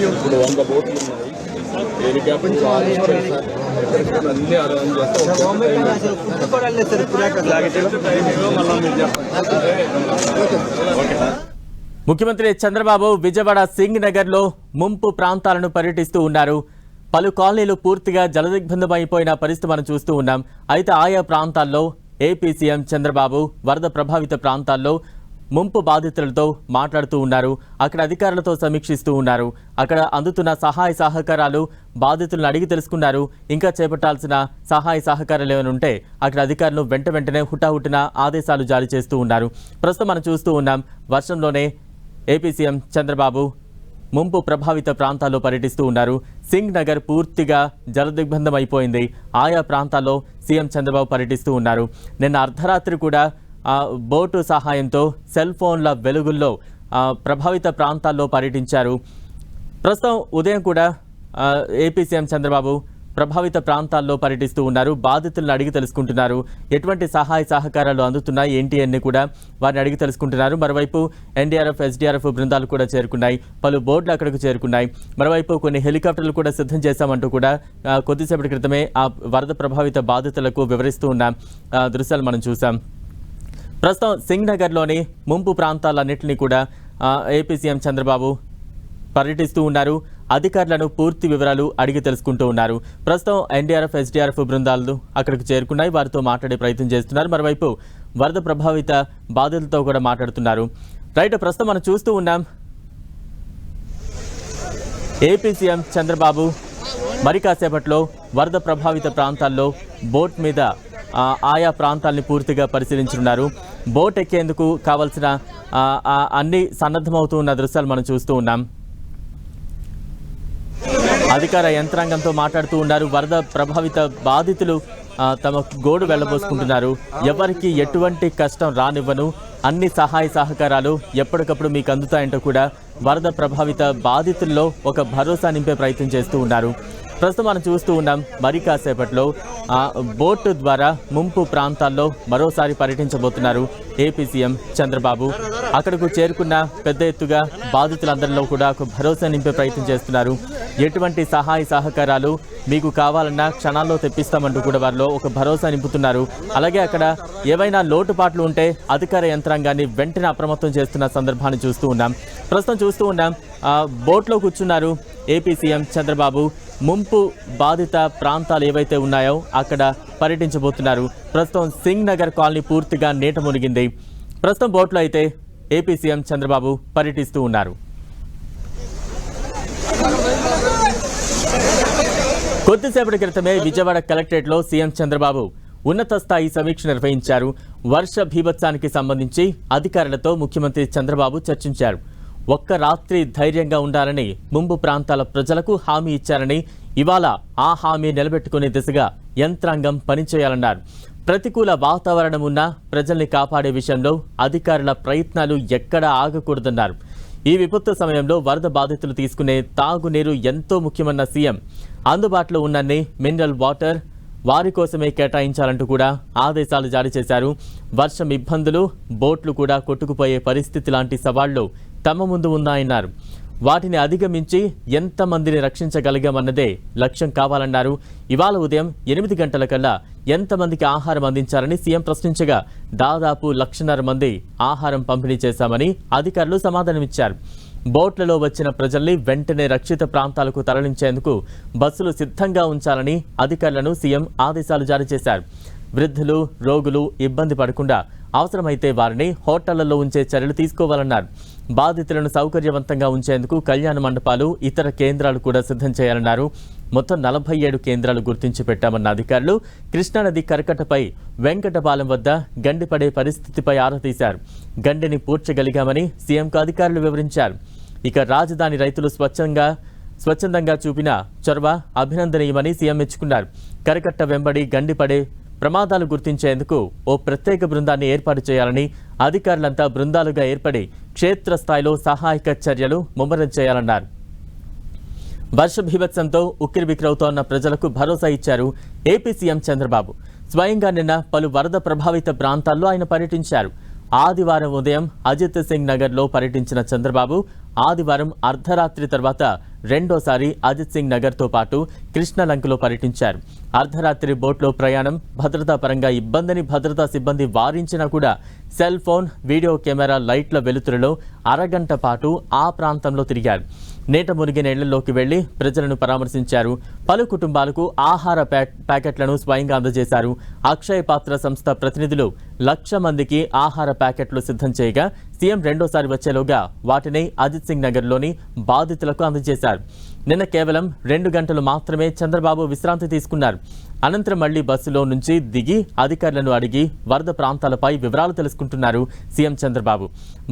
ఇప్పుడు 100 బోట్లు ఉన్నాయి. హెలికాప్టర్ అన్ని అరేంజ్ చేస్తాం. ముఖ్యమంత్రి చంద్రబాబు విజయవాడ సింగ్ నగర్ లో ముంపు ప్రాంతాలను పర్యటిస్తూ ఉన్నారు. పలు కాలనీలు పూర్తిగా జలదిగ్బంధమైపోయిన పరిస్థితి మనం చూస్తూ ఉన్నాం. అయితే ఆయా ప్రాంతాల్లో ఏపీ సీఎం చంద్రబాబు వరద ప్రభావిత ప్రాంతాల్లో ముంపు బాధితులతో మాట్లాడుతూ ఉన్నారు. అక్కడ అధికారులతో సమీక్షిస్తూ ఉన్నారు. అక్కడ అందుతున్న సహాయ సహకారాలు బాధితులను అడిగి తెలుసుకున్నారు. ఇంకా చేపట్టాల్సిన సహాయ సహకారాలు ఏమైనా ఉంటే అక్కడ అధికారులు వెంటనే హుటాహుటిన ఆదేశాలు జారీ చేస్తూ ఉన్నారు. ప్రస్తుతం మనం చూస్తూ ఉన్నాం, వర్షంలోనే ఏపీ సీఎం చంద్రబాబు ముంపు ప్రభావిత ప్రాంతాల్లో పర్యటిస్తూ ఉన్నారు. సింగ్ నగర్ పూర్తిగా జలదిగ్బంధం అయిపోయింది. ఆయా ప్రాంతాల్లో సీఎం చంద్రబాబు పర్యటిస్తూ ఉన్నారు. నిన్న అర్ధరాత్రి కూడా బోటు సహాయంతో సెల్ ఫోన్ల వెలుగుల్లో ప్రభావిత ప్రాంతాల్లో పర్యటించారు. ప్రస్తుతం ఉదయం కూడా ఏపీ సీఎం చంద్రబాబు ప్రభావిత ప్రాంతాల్లో పర్యటిస్తూ ఉన్నారు. బాధితులను అడిగి తెలుసుకుంటున్నారు. ఎటువంటి సహాయ సహకారాలు అందుతున్నాయి ఏంటి అని కూడా వారిని అడిగి తెలుసుకుంటున్నారు. మరోవైపు ఎన్డీఆర్ఎఫ్, ఎస్డీఆర్ఎఫ్ బృందాలు కూడా చేరుకున్నాయి. పలు బోర్డులు అక్కడికి చేరుకున్నాయి. మరోవైపు కొన్ని హెలికాప్టర్లు కూడా సిద్ధం చేశామంటూ కూడా కొద్దిసేపటి క్రితమే ఆ వరద ప్రభావిత బాధితులకు వివరిస్తూ ఉన్న దృశ్యాలు మనం చూసాం. ప్రస్తుతం సింగ్ నగర్లోని ముంపు ప్రాంతాలన్నింటినీ కూడా ఏపీ సీఎం చంద్రబాబు పర్యటిస్తూ ఉన్నారు. అధికారులను పూర్తి వివరాలు అడిగి తెలుసుకుంటూ ఉన్నారు. ప్రస్తుతం ఎన్డీఆర్ఎఫ్, ఎస్డీఆర్ఎఫ్ బృందాలు అక్కడికి చేరుకున్నాయి. వారితో మాట్లాడే ప్రయత్నం చేస్తున్నారు. మరోవైపు వరద ప్రభావిత బాధితులతో కూడా మాట్లాడుతున్నారు. రైట్, ప్రస్తుతం మనం చూస్తూ ఉన్నాం, ఏపీ సీఎం చంద్రబాబు మరి కాసేపట్లో వరద ప్రభావిత ప్రాంతాల్లో బోట్ మీద ఆయా ప్రాంతాలని పూర్తిగా పరిశీలించనున్నారు. బోట్ ఎక్కేందుకు కావాల్సిన అన్ని సన్నద్ధమవుతూ ఉన్న దృశ్యాలు మనం చూస్తూ ఉన్నాం. అధికార యంత్రాంగంతో మాట్లాడుతూ ఉన్నారు. వరద ప్రభావిత బాధితులు తమ గోడు వెళ్లబోసుకుంటున్నారు. ఎవరికి ఎటువంటి కష్టం రానివ్వను, అన్ని సహాయ సహకారాలు ఎప్పటికప్పుడు మీకు అందుతాయంటూ కూడా వరద ప్రభావిత బాధితుల్లో ఒక భరోసా నింపే ప్రయత్నం చేస్తూ ఉన్నారు. ప్రస్తుతం మనం చూస్తూ ఉన్నాం, మరి కాసేపట్లో బోటు ద్వారా ముంపు ప్రాంతాల్లో మరోసారి పర్యటించబోతున్నారు ఏపీ సీఎం చంద్రబాబు. అక్కడకు చేరుకున్న పెద్ద ఎత్తుగా బాధితులందరిలో కూడా ఒక భరోసా నింపే ప్రయత్నం చేస్తున్నారు. ఎటువంటి సహాయ సహకారాలు మీకు కావాలన్నా క్షణాల్లో తెప్పిస్తామంటూ కూడా వారిలో ఒక భరోసా నింపుతున్నారు. అలాగే అక్కడ ఏవైనా లోటుపాట్లు ఉంటే అధికార యంత్రాంగాన్ని వెంటనే అప్రమత్తం చేస్తున్న సందర్భాన్ని చూస్తూ ఉన్నాం. ప్రస్తుతం చూస్తూ ఉన్నాం, బోట్లో కూర్చున్నారు ఏపీ సీఎం చంద్రబాబు. ముంపు బాధిత ప్రాంతాలు ఏవైతే ఉన్నాయో అక్కడ పర్యటించబోతున్నారు. ప్రస్తుతం సింగ్ నగర్ కాలనీ పూర్తిగా నీట మునిగింది. ప్రస్తుతం బోట్లో అయితే ఏపీ సీఎం చంద్రబాబు పర్యటిస్తూ ఉన్నారు. కొద్దిసేపటి క్రితమే విజయవాడ కలెక్టరేట్లో సీఎం చంద్రబాబు ఉన్నత స్థాయి సమీక్ష నిర్వహించారు. వర్ష భీభత్సానికి సంబంధించి అధికారులతో ముఖ్యమంత్రి చంద్రబాబు చర్చించారు. ఒక్క రాత్రి ధైర్యంగా ఉండాలని ముంపు ప్రాంతాల ప్రజలకు హామీ ఇచ్చారని, ఇవాళ ఆ హామీ నిలబెట్టుకునే దిశగా యంత్రాంగం పనిచేయాలన్నారు. ప్రతికూల వాతావరణం ఉన్న ప్రజల్ని కాపాడే విషయంలో అధికారుల ప్రయత్నాలు ఎక్కడా ఆగకూడదన్నారు. ఈ విపత్తు సమయంలో వరద బాధితులు తీసుకునే తాగునీరు ఎంతో ముఖ్యమన్న సీఎం అందుబాటులో ఉన్నన్ని మినరల్ వాటర్ వారి కోసమే కేటాయించాలంటూ కూడా ఆదేశాలు జారీ చేశారు. వర్షం ఇబ్బందులు, బోట్లు కూడా కొట్టుకుపోయే పరిస్థితి లాంటి సవాళ్లు తమ ముందు ఉన్నాయన్నారు. వాటిని అధిగమించి ఎంతమందిని రక్షించగలిగామన్నదే లక్ష్యం కావాలన్నారు. ఇవాళ ఉదయం 8 గంటలకల్లా ఎంతమందికి ఆహారం అందించాలని సీఎం ప్రశ్నించగా దాదాపు 1,50,000 మంది ఆహారం పంపిణీ చేశామని అధికారులు సమాధానమిచ్చారు. బోట్లలో వచ్చిన ప్రజల్ని వెంటనే రక్షిత ప్రాంతాలకు తరలించేందుకు బస్సులు సిద్ధంగా ఉంచాలని అధికారులను సీఎం ఆదేశాలు జారీ చేశారు. వృద్ధులు, రోగులు ఇబ్బంది పడకుండా అవసరమైతే వారిని హోటళ్లలో ఉంచే చర్యలు తీసుకోవాలన్నారు. బాధితులను సౌకర్యవంతంగా ఉంచేందుకు కళ్యాణ మండపాలు, ఇతర కేంద్రాలు కూడా సిద్ధం చేయాలన్నారు. మొత్తం 47 కేంద్రాలు గుర్తించి పెట్టామన్న అధికారులు కృష్ణానది కరకట్టపై వెంకటపాలెం వద్ద గండిపడే పరిస్థితిపై ఆరా తీశారు. గండిని పూడ్చగలిగామని సీఎంకు అధికారులు వివరించారు. ఇక రాజధాని రైతులు స్వచ్ఛందంగా చూపిన చొరవ అభినందనీయమని సీఎం మెచ్చుకున్నారు. కరకట్ట వెంబడి గండిపడే ప్రమాదాలు గుర్తించేందుకు ఓ ప్రత్యేక బృందాన్ని ఏర్పాటు చేయాలని, అధికారులంతా బృందాలుగా ఏర్పడి క్షేత్రస్థాయిలో సహాయక చర్యలు ముమ్మరం చేయాలన్నారు. వర్ష భీభత్సంతో ఉక్కిరిబిక్కిరవుతోన్న ప్రజలకు భరోసా ఇచ్చారు ఏపీ సీఎం చంద్రబాబు. స్వయంగా నిన్న పలు వరద ప్రభావిత ప్రాంతాల్లో ఆయన పర్యటించారు. ఆదివారం ఉదయం అజిత్ సింగ్ నగర్లో పర్యటించిన చంద్రబాబు ఆదివారం అర్ధరాత్రి తర్వాత రెండోసారి అజిత్ సింగ్ నగర్తో పాటు కృష్ణలంకలో పర్యటించారు. అర్ధరాత్రి బోట్లో ప్రయాణం భద్రతా పరంగా ఇబ్బందిని భద్రతా సిబ్బంది వారించినా కూడా సెల్ ఫోన్, వీడియో కెమెరా లైట్ల వెలుతురులో అరగంట పాటు ఆ ప్రాంతంలో తిరిగారు. నీట మునిగిన ఇళ్లలోకి వెళ్లి ప్రజలను పరామర్శించారు. పలు కుటుంబాలకు ఆహార ప్యాకెట్లను స్వయంగా అందజేశారు. అక్షయ పాత్ర సంస్థ ప్రతినిధులు 1,00,000 మందికి ఆహార ప్యాకెట్లు సిద్ధం చేయగా సీఎం రెండోసారి వచ్చేలోగా వాటిని అజిత్ సింగ్ నగర్లోని బాధితులకు అందజేశారు. నిన్న కేవలం 2 గంటలు మాత్రమే చంద్రబాబు విశ్రాంతి తీసుకున్నారు. అనంతరం మళ్లీ బస్సులో నుంచి దిగి అధికారులను అడిగి వరద ప్రాంతాలపై వివరాలు తెలుసుకుంటున్నారు సీఎం చంద్రబాబు.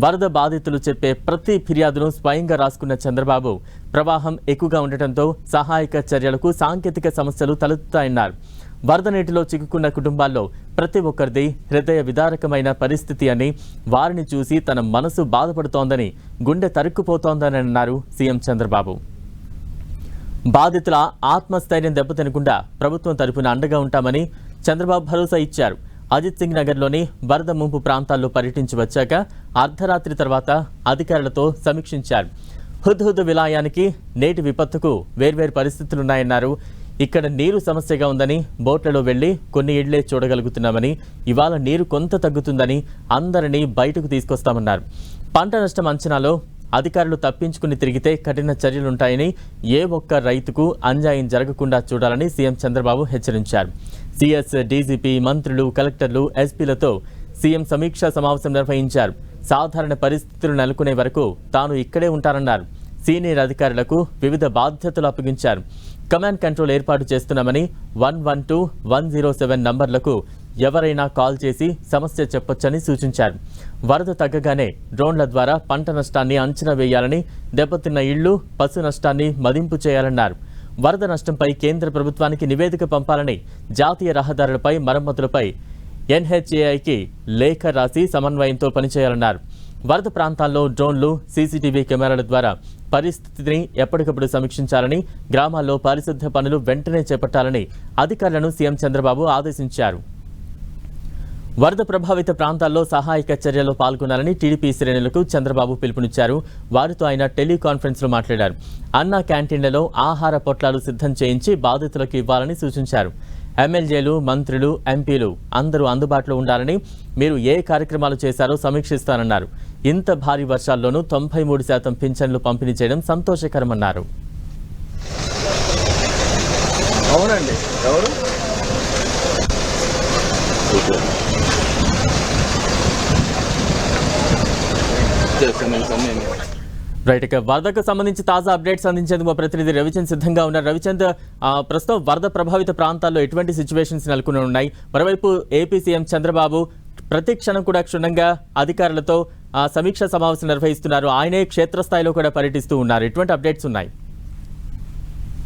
వరద బాధితులు చెప్పే ప్రతి ఫిర్యాదును స్వయంగా రాసుకున్న చంద్రబాబు ప్రవాహం ఎక్కువగా ఉండటంతో సహాయక చర్యలకు సాంకేతిక సమస్యలు తలెత్తుతాయన్నారు. వరద నీటిలో చిక్కుకున్న కుటుంబాల్లో ప్రతి ఒక్కరిది హృదయ విదారకమైన పరిస్థితి అని, వారిని చూసి తన మనసు బాధపడుతోందని, గుండె తరుక్కుపోతోందని అన్నారు సీఎం చంద్రబాబు. బాధితుల ఆత్మస్థైర్యం దెబ్బతినకుండా ప్రభుత్వం తరపున అండగా ఉంటామని చంద్రబాబు భరోసా ఇచ్చారు. అజిత్ సింగ్ నగర్లోని వరద ముంపు ప్రాంతాల్లో పర్యటించి వచ్చాక అర్ధరాత్రి తర్వాత అధికారులతో సమీక్షించారు. హుద్హుద్ విలాయానికి నేటి విపత్తుకు వేర్వేరు పరిస్థితులున్నాయన్నారు. ఇక్కడ నీరు సమస్యగా ఉందని, బోట్లలో వెళ్లి కొన్ని ఇళ్లే చూడగలుగుతున్నామని, ఇవాళ నీరు కొంత తగ్గుతుందని అందరినీ బయటకు తీసుకొస్తామన్నారు. పంట నష్టం అంచనాలో అధికారులు తప్పించుకుని తిరిగితే కఠిన చర్యలుంటాయని, ఏ ఒక్క రైతుకు అన్యాయం జరగకుండా చూడాలని సీఎం చంద్రబాబు హెచ్చరించారు. సీఎస్, డీజీపీ, మంత్రులు, కలెక్టర్లు, ఎస్పీలతో సీఎం సమీక్షా సమావేశం నిర్వహించారు. సాధారణ పరిస్థితులు నెలకొనే వరకు తాను ఇక్కడే ఉంటారన్నారు. సీనియర్ అధికారులకు వివిధ బాధ్యతలు అప్పగించారు. కమాండ్ కంట్రోల్ ఏర్పాటు చేస్తున్నామని 112, 107 నంబర్లకు ఎవరైనా కాల్ చేసి సమస్య చెప్పొచ్చని సూచించారు. వరద తగ్గగానే డ్రోన్ల ద్వారా పంట నష్టాన్ని అంచనా వేయాలని, దెబ్బతిన్న ఇళ్లు, పశు నష్టాన్ని మదింపు చేయాలన్నారు. వరద నష్టంపై కేంద్ర ప్రభుత్వానికి నివేదిక పంపాలని, జాతీయ రహదారులపై మరమ్మతులపై ఎన్హెచ్ఏఐకి లేఖ రాసి సమన్వయంతో పనిచేయాలన్నారు. వరద ప్రాంతాల్లో డ్రోన్లు, సీసీటీవీ కెమెరాల ద్వారా పరిస్థితిని ఎప్పటికప్పుడు సమీక్షించాలని, గ్రామాల్లో పారిశుద్ధ్య పనులు వెంటనే చేపట్టాలని అధికారులను సీఎం చంద్రబాబు ఆదేశించారు. వరద ప్రభావిత ప్రాంతాల్లో సహాయక చర్యల్లో పాల్గొనాలని టీడీపీ శ్రేణులకు చంద్రబాబు పిలుపునిచ్చారు. వారితో ఆయన టెలికాన్ఫరెన్స్లో మాట్లాడారు. అన్నా క్యాంటీన్లలో ఆహార పొట్లాలు సిద్ధం చేయించి బాధితులకు ఇవ్వాలని సూచించారు. ఎమ్మెల్యేలు, మంత్రులు, ఎంపీలు అందరూ అందుబాటులో ఉండాలని, మీరు ఏ కార్యక్రమాలు చేశారో సమీక్షిస్తానన్నారు. ఇంత భారీ వర్షాల్లోనూ 93% పింఛన్లు పంపిణీ చేయడం సంతోషకరమన్నారు. అవునండి, ఎవరు రైట్. ఇక వరదకు సంబంధించి తాజా అప్డేట్స్ అందించేందుకు మా ప్రతినిధి రవిచంద్ సిద్ధంగా ఉన్నారు. రవిచంద్, ప్రస్తుతం వరద ప్రభావిత ప్రాంతాల్లో ఎటువంటి సిచ్యువేషన్స్ నెలకొని ఉన్నాయి? మరోవైపు ఏపీ సీఎం చంద్రబాబు ప్రతి క్షణం కూడా క్షుణ్ణంగా అధికారులతో సమీక్షా సమావేశం నిర్వహిస్తున్నారు. ఆయనే క్షేత్రస్థాయిలో కూడా పర్యటిస్తూ ఉన్నారు. ఎటువంటి అప్డేట్స్ ఉన్నాయి?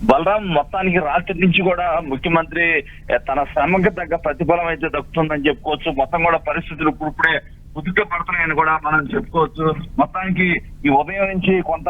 బలరాం, మొత్తానికి రాష్ట్ర నుంచి కూడా ముఖ్యమంత్రి తన శ్రమకు తగ్గ ప్రతిఫలం అయితే దక్కుతుందని చెప్పుకోవచ్చు. మొత్తం కూడా పరిస్థితులు ఇప్పుడే ఉదుట పడుతున్నాయని కూడా మనం చెప్పుకోవచ్చు. మొత్తానికి ఈ ఉదయం నుంచి కొంత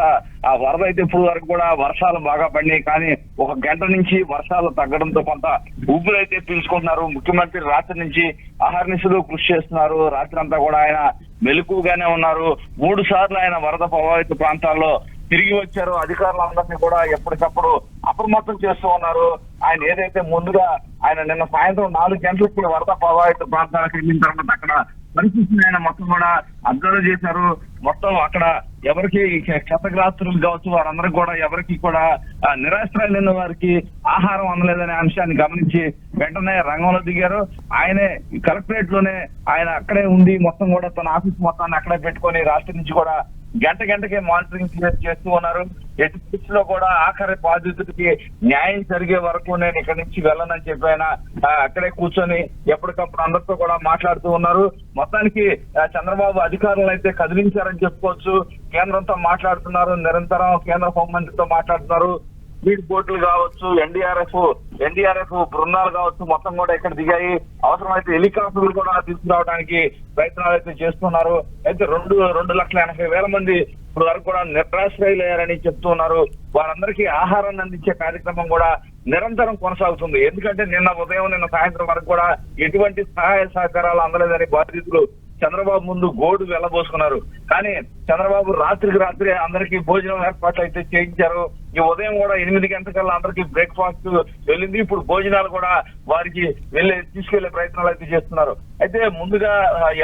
ఆ వరద అయితే ఇప్పుడు వరకు కూడా వర్షాలు బాగా పడినాయి, కానీ 1 గంట నుంచి వర్షాలు తగ్గడంతో కొంత ఊపిరైతే పీల్చుకుంటున్నారు. ముఖ్యమంత్రి రాత్రి నుంచి అహర్నిశలు కృషి చేస్తున్నారు. రాత్రి అంతా కూడా ఆయన మెలకుగానే ఉన్నారు. 3 సార్లు ఆయన వరద ప్రభావిత ప్రాంతాల్లో తిరిగి వచ్చారు. అధికారులందరినీ కూడా ఎప్పటికప్పుడు అప్రమత్తం చేస్తూ ఉన్నారు. ఆయన ఏదైతే ముందుగా ఆయన నిన్న సాయంత్రం 4 గంటలకి వరద ప్రభావిత ప్రాంతాలకు వెళ్ళిన తర్వాత అక్కడ పరిస్థితిని ఆయన మొత్తం కూడా అబ్జర్వ్ చేశారు. మొత్తం అక్కడ ఎవరికి క్షతగ్రాస్తులు కావచ్చు, వారందరికీ కూడా ఎవరికి కూడా నిరాశ్రయులైన వారికి ఆహారం అందలేదనే అంశాన్ని గమనించి వెంటనే రంగంలో దిగారు. ఆయనే కలెక్టరేట్ లోనే ఆయన అక్కడే ఉండి మొత్తం కూడా తన ఆఫీస్ మొత్తాన్ని అక్కడే పెట్టుకొని రాష్ట్రం నుంచి కూడా గంటకే మానిటరింగ్ చేస్తూ ఉన్నారు. ఎటు పరిస్థితిలో కూడా ఆఖరి బాధితుడికి న్యాయం జరిగే వరకు నేను ఇక్కడ నుంచి వెళ్ళనని చెప్పి ఆయన అక్కడే కూర్చొని ఎప్పటికప్పుడు అందరితో కూడా మాట్లాడుతూ ఉన్నారు. మొత్తానికి చంద్రబాబు అధికారులను అయితే కదిలించారని చెప్పుకోవచ్చు. కేంద్రంతో మాట్లాడుతున్నారు, నిరంతరం కేంద్ర హోంమంత్రితో మాట్లాడుతున్నారు. స్పీడ్ బోట్లు కావచ్చు, ఎన్డీఆర్ఎఫ్ బృందాలు కావచ్చు, మొత్తం కూడా ఇక్కడ దిగాయి. అవసరమైతే హెలికాప్టర్లు కూడా తీసుకురావడానికి ప్రయత్నాలు అయితే చేస్తున్నారు. అయితే 2,80,000 మంది ఇప్పుడు వరకు కూడా నిరాశ్రయులయ్యారని చెప్తున్నారు. వారందరికీ ఆహారాన్ని అందించే కార్యక్రమం కూడా నిరంతరం కొనసాగుతుంది. ఎందుకంటే నిన్న ఉదయం నిన్న సాయంత్రం వరకు కూడా ఎటువంటి సహాయ సహకారాలు అందలేదని బాధితులు చంద్రబాబు ముందు గోడు వెళ్ళబోసుకున్నారు. కానీ చంద్రబాబు రాత్రికి రాత్రి అందరికీ భోజనం ఏర్పాట్లు అయితే చేయించారు. ఈ ఉదయం కూడా 8 గంటలకల్లా అందరికీ బ్రేక్ఫాస్ట్ వెళ్ళింది. ఇప్పుడు భోజనాలు కూడా వారికి తీసుకెళ్లే ప్రయత్నాలు అయితే చేస్తున్నారు. అయితే ముందుగా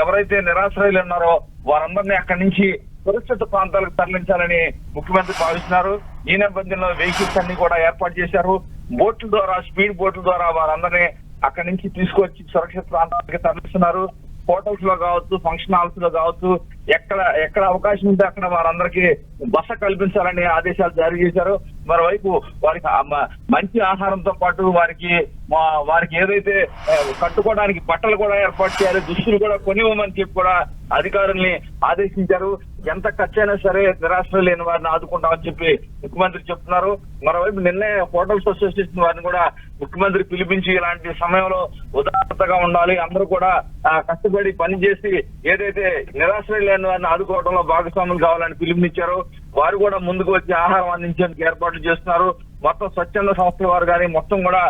ఎవరైతే నిరాశ్రయులు ఉన్నారో వారందరినీ అక్కడి నుంచి సురక్షిత ప్రాంతాలకు తరలించాలని ముఖ్యమంత్రి భావిస్తున్నారు. ఈ నేపథ్యంలో వెహికల్స్ అన్ని కూడా ఏర్పాటు చేశారు. బోట్ల ద్వారా, స్పీడ్ బోట్ల ద్వారా వారందరినీ అక్కడి నుంచి తీసుకొచ్చి సురక్షిత ప్రాంతాలకు తరలిస్తున్నారు. హోటల్స్ లో కావచ్చు, ఫంక్షన్ హాల్స్ లో కావచ్చు, ఎక్కడ అవకాశం ఉంటే అక్కడ వారందరికీ బస కల్పించాలని ఆదేశాలు జారీ చేశారు. మరోవైపు వారికి మంచి ఆహారంతో పాటు వారికి ఏదైతే కట్టుకోవడానికి బట్టలు కూడా ఏర్పాటు చేయాలి, దుస్తులు కూడా కొనివ్వమని చెప్పి కూడా అధికారుల్ని ఆదేశించారు. ఎంత ఖర్చైనా సరే నిరాశ్రయం లేని వారిని ఆదుకుంటామని చెప్పి ముఖ్యమంత్రి చెప్తున్నారు. మరోవైపు నిన్నే హోటల్స్ అసోసియేషన్ వారిని కూడా ముఖ్యమంత్రి పిలిపించి ఇలాంటి సమయంలో ఉదారతగా ఉండాలి, అందరూ కూడా కష్టపడి పనిచేసి ఏదైతే నిరాశ్రయం లేని వారిని ఆదుకోవడంలో భాగస్వాములు కావాలని పిలుపునిచ్చారు. వారు కూడా ముందుకు వచ్చి ఆహారం అందించేందుకు ఏర్పాట్లు చేస్తున్నారు. మొత్తం స్వచ్ఛంద సంస్థల వారు కానీ మొత్తం కూడా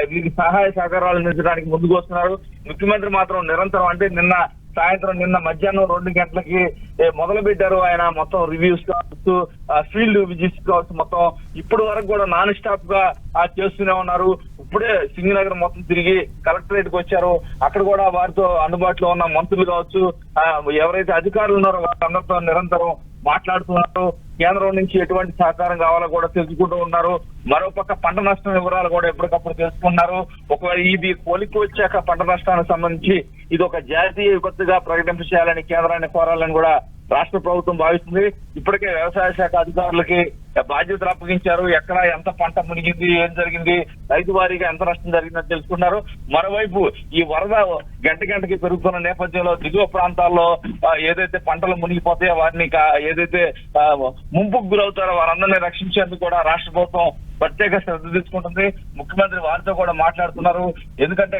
వీరికి సహాయ సహకారాలు అందించడానికి ముందుకు వస్తున్నారు. ముఖ్యమంత్రి మాత్రం నిరంతరం అంటే నిన్న మధ్యాహ్నం 2 గంటలకి మొదలు పెట్టారు. ఆయన మొత్తం రివ్యూస్ కావచ్చు, ఫీల్డ్ విజిట్స్ కావచ్చు, మొత్తం ఇప్పటి వరకు కూడా నాన్ స్టాప్ గా చేస్తూనే ఉన్నారు. ఇప్పుడే సింగనగర్ మొత్తం తిరిగి కలెక్టరేట్ కి వచ్చారు. అక్కడ కూడా వారితో అందుబాటులో ఉన్న మంత్రులు కావచ్చు, ఎవరైతే అధికారులు ఉన్నారో వాళ్ళందరితో నిరంతరం మాట్లాడుతున్నారు. కేంద్రం నుంచి ఎటువంటి సహకారం కావాలో కూడా తెలుసుకుంటూ ఉన్నారు. మరోపక్క పంట నష్టం వివరాలు కూడా ఎప్పటికప్పుడు తెలుసుకున్నారు. ఒకవేళ ఇది కొలిక్కి వచ్చాక పంట నష్టానికి సంబంధించి ఇది ఒక జాతీయ విపత్తుగా ప్రకటించాలని కేంద్రాన్ని కోరాలని కూడా రాష్ట్ర ప్రభుత్వం భావిస్తుంది. ఇప్పటికే వ్యవసాయ శాఖ అధికారులకి బాధ్యతలు అప్పగించారు. ఎక్కడ ఎంత పంట మునిగింది, ఏం జరిగింది, రైతు వారీగా ఎంత నష్టం జరిగిందని తెలుసుకున్నారు. మరోవైపు ఈ వరద గంటకి పెరుగుతున్న నేపథ్యంలో దిగువ ప్రాంతాల్లో ఏదైతే పంటలు మునిగిపోతాయో వారిని ఏదైతే ముంపుకు గురవుతారో వారందరినీ రక్షించేందుకు కూడా రాష్ట్ర ప్రభుత్వం ప్రత్యేక శ్రద్ధ తీసుకుంటుంది. ముఖ్యమంత్రి వారితో కూడా మాట్లాడుతున్నారు. ఎందుకంటే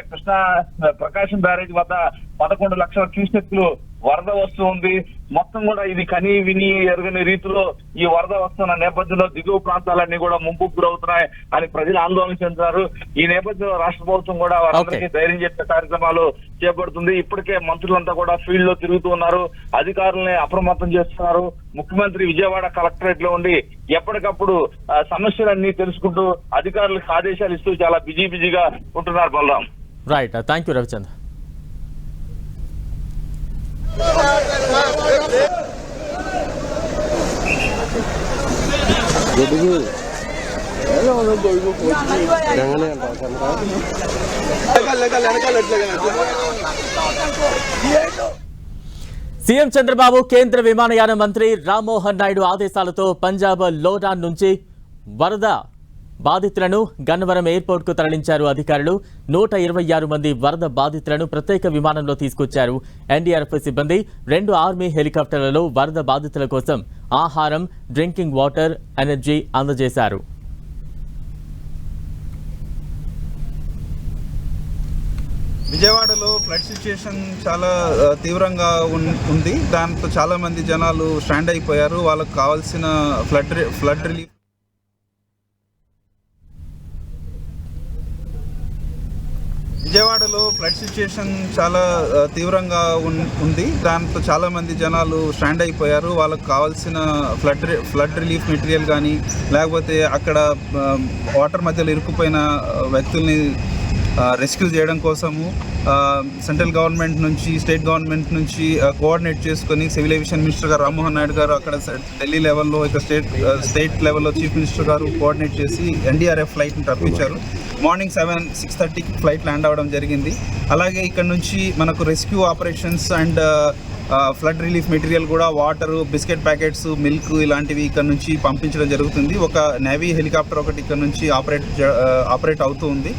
ప్రకాశం బ్యారేజ్ వద్ద 11 లక్షల క్యూసెక్లు వరద వస్తూ ఉంది. మొత్తం కూడా ఇది కని విని ఎరగని రీతిలో ఈ వరద వస్తున్న నేపథ్యంలో దిగువ ప్రాంతాలన్నీ కూడా ముంపుకు గురవుతున్నాయి అని ప్రజలు ఆందోళన చెందుతున్నారు. ఈ నేపథ్యంలో రాష్ట్ర ప్రభుత్వం కూడా వారందరికీ ధైర్యం చెప్పే కార్యక్రమాలు చేపడుతుంది. ఇప్పటికే మంత్రులంతా కూడా ఫీల్డ్ లో తిరుగుతూ ఉన్నారు, అధికారులని అప్రమత్తం చేస్తున్నారు. ముఖ్యమంత్రి విజయవాడ కలెక్టరేట్ లో ఉండి ఎప్పటికప్పుడు సమస్యలన్నీ తెలుసుకుంటూ అధికారులకు ఆదేశాలు ఇస్తూ చాలా బిజీగా ఉంటున్నారు. Balaram. Right, thank you Ravichandra. CM Chandrababu కేంద్ర విమానయాన మంత్రి రామ్మోహన్ నాయుడు ఆదేశాలతో పంజాబ్ లోడాన్ నుంచి వరద బాధితులను గన్నవరం ఎయిర్పోర్ట్ కు తరలించారు అధికారులు. 126 మంది వరద బాధితులను ప్రత్యేక విమానంలో తీసుకొచ్చారు. ఎన్డీఆర్ఎఫ్ సిబ్బంది 2 ఆర్మీ హెలికాప్టర్లలో వరద బాధితుల కోసం ఆహారం, డ్రింకింగ్ వాటర్, ఎనర్జీ అందజేశారు. విజయవాడలో ఫ్లడ్ సిచ్యుయేషన్ చాలా తీవ్రంగా ఉంది. దాంతో చాలా మంది జనాలు స్టాండ్ అయిపోయారు. వాళ్ళకు కావాల్సిన ఫ్లడ్ రిలీఫ్ విజయవాడలో ఫ్లడ్ సిచ్యుయేషన్ చాలా తీవ్రంగా ఉంది. దాంతో చాలా మంది జనాలు స్టాండ్ అయిపోయారు. వాళ్ళకు కావాల్సిన ఫ్లడ్ రిలీఫ్ మెటీరియల్ కానీ లేకపోతే అక్కడ వాటర్ మధ్యలో ఇరుక్కుపోయిన వ్యక్తుల్ని రెస్క్యూ చేయడం కోసము సెంట్రల్ గవర్నమెంట్ నుంచి, స్టేట్ గవర్నమెంట్ నుంచి కోఆర్డినేట్ చేసుకొని సివిల్ ఏవియేషన్ మినిస్టర్ గారు రామ్మోహన్ నాయుడు గారు అక్కడ ఢిల్లీ లెవెల్లో, ఇక స్టేట్ లెవెల్లో చీఫ్ మినిస్టర్ గారు కోఆర్డినేట్ చేసి ఎన్డీఆర్ఎఫ్ ఫ్లైట్ని రప్పించారు. మార్నింగ్ 6:30కి ఫ్లైట్ ల్యాండ్ అవ్వడం జరిగింది. అలాగే ఇక్కడ నుంచి మనకు rescue operations and flood relief material కూడా వాటరు, బిస్కెట్ ప్యాకెట్స్, మిల్క్ ఇలాంటివి ఇక్కడ నుంచి పంపించడం జరుగుతుంది. ఒక నేవీ హెలికాప్టర్ ఒకటి ఇక్కడ నుంచి ఆపరేట్ అవుతూ ఉంది.